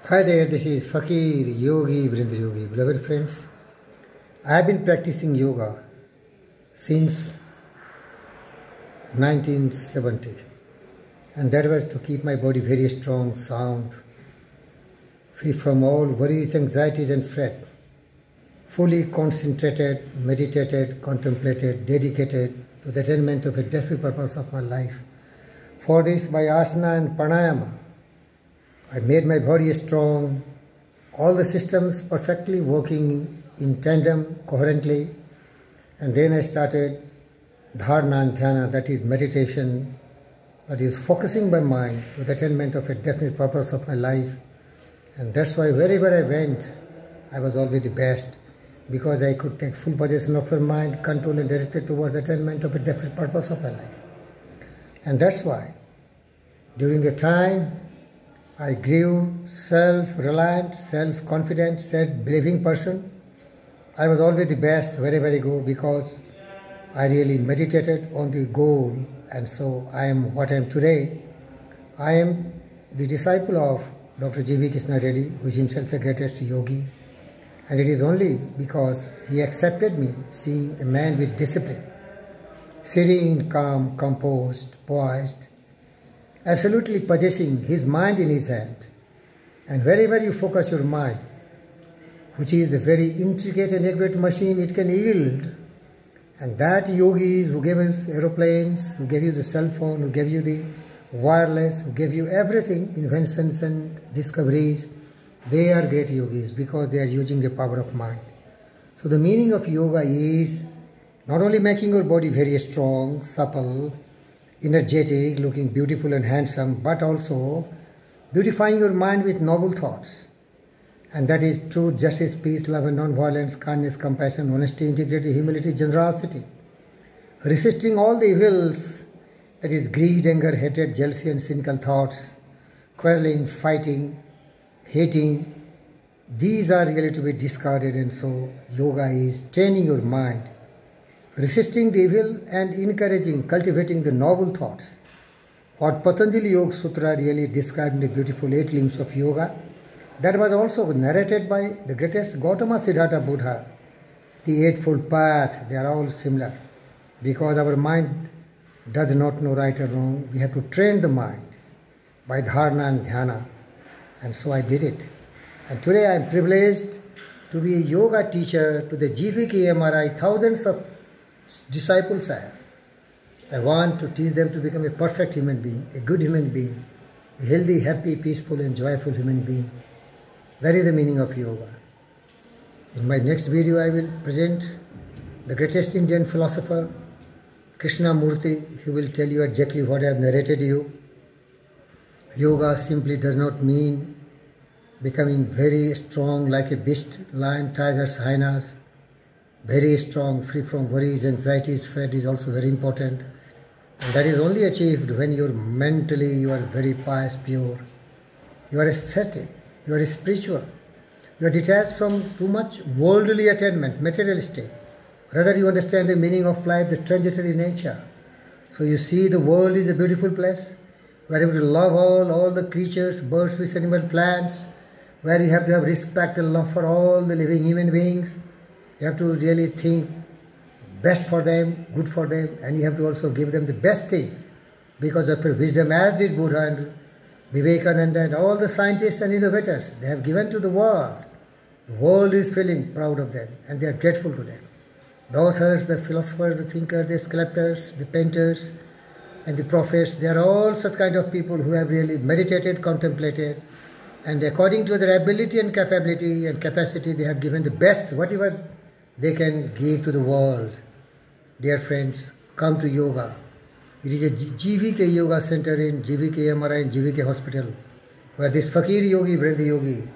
Hi there, this is Fakir Yogi Vrind Yogi. Beloved friends, I have been practicing yoga since 1970, and that was to keep my body very strong, sound, free from all worries, anxieties and fret, fully concentrated, meditated, contemplated, dedicated to the attainment of a definite purpose of my life. For this, by asana and pranayama, I made my body strong, all the systems perfectly working in tandem, coherently, and then I started dharana and dhyana, that is meditation, that is focusing my mind to the attainment of a definite purpose of my life. And that's why wherever I went, I was always the best, because I could take full possession of my mind, control and direct it towards the attainment of a definite purpose of my life. And that's why, during the time, I grew self-reliant, self-confident, self-believing person. I was always the best wherever I go because I really meditated on the goal, and so I am what I am today. I am the disciple of Dr. G.V. Krishna Reddy, who is himself a greatest yogi, and it is only because he accepted me, seeing a man with discipline, serene, calm, composed, poised, absolutely possessing his mind in his hand. And wherever you focus your mind, which is the very intricate and accurate machine it can yield, and that yogis who gave us aeroplanes, who gave you the cell phone, who gave you the wireless, who gave you everything, inventions and discoveries, they are great yogis because they are using the power of mind. So the meaning of yoga is not only making your body very strong, supple, energetic, looking beautiful and handsome, but also beautifying your mind with noble thoughts. And that is truth, justice, peace, love and non-violence, kindness, compassion, honesty, integrity, humility, generosity. Resisting all the evils, that is greed, anger, hatred, jealousy and cynical thoughts, quarreling, fighting, hating. These are really to be discarded, and so yoga is training your mind, resisting the evil and encouraging, cultivating the noble thoughts. What Patanjali Yoga Sutra really described in the beautiful 8 limbs of yoga, that was also narrated by the greatest Gautama Siddhartha Buddha. The Eightfold Path, they are all similar. Because our mind does not know right or wrong, we have to train the mind by dharana and dhyana. And so I did it. And today I am privileged to be a yoga teacher to the GVKMRI, thousands of disciples I have. I want to teach them to become a perfect human being, a good human being, a healthy, happy, peaceful and joyful human being. That is the meaning of yoga. In my next video I will present the greatest Indian philosopher, Krishnamurti. He will tell you exactly what I have narrated you. Yoga simply does not mean becoming very strong like a beast, lion, tigers, hyenas. Very strong, free from worries, anxieties, fret is also very important. And that is only achieved when mentally you are very pious, pure. You are aesthetic, you are spiritual. You are detached from too much worldly attainment, materialistic. Rather you understand the meaning of life, the transitory nature. So you see the world is a beautiful place, where you have to love all the creatures, birds, fish, animals, plants, where you have to have respect and love for all the living human beings. You have to really think best for them, good for them, and you have to also give them the best thing because of your wisdom, as did Buddha and Vivekananda and all the scientists and innovators. They have given to the world. The world is feeling proud of them and they are grateful to them. The authors, the philosophers, the thinkers, the sculptors, the painters and the prophets, they are all such kind of people who have really meditated, contemplated, and according to their ability and capability and capacity, they have given the best, whatever they can give to the world. Dear friends, come to yoga. It is a GVK Yoga Center in GVK MRI and GVK Hospital, where this Fakir Yogi, Vrind Yogi,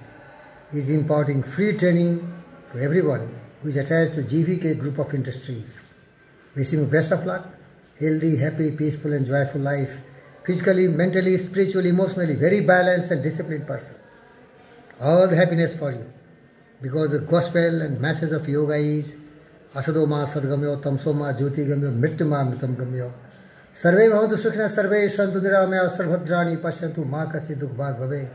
is imparting free training to everyone who is attached to GVK Group of Industries. Wishing you best of luck, healthy, happy, peaceful and joyful life, physically, mentally, spiritually, emotionally, very balanced and disciplined person. All the happiness for you. Because the gospel and message of yoga is Asadoma Sadgamyo, Tamsoma Jyotigamyo, Mrityuma Mritam Gamyo. Sarve Bhavantu Sukhina, Sarve Shantu Niramaya, Sarvhadrani Pashyantu Ma Kasi Dukh Bhag Bhave.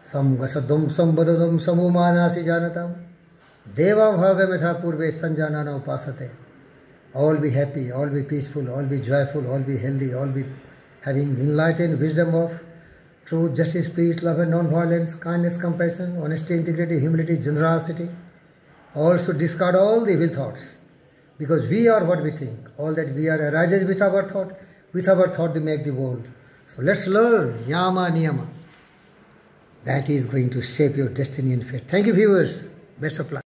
Samgasadum sambadadam samumanasi janatam. Deva bhagamitha purve sanjanana upasate. All be happy, all be peaceful, all be joyful, all be healthy, all be having enlightened wisdom of truth, justice, peace, love and non-violence, kindness, compassion, honesty, integrity, humility, generosity. All should discard all the evil thoughts. Because we are what we think. All that we are arises with our thought. With our thought we make the world. So let's learn Yama Niyama. That is going to shape your destiny and fate. Thank you, viewers. Best of luck.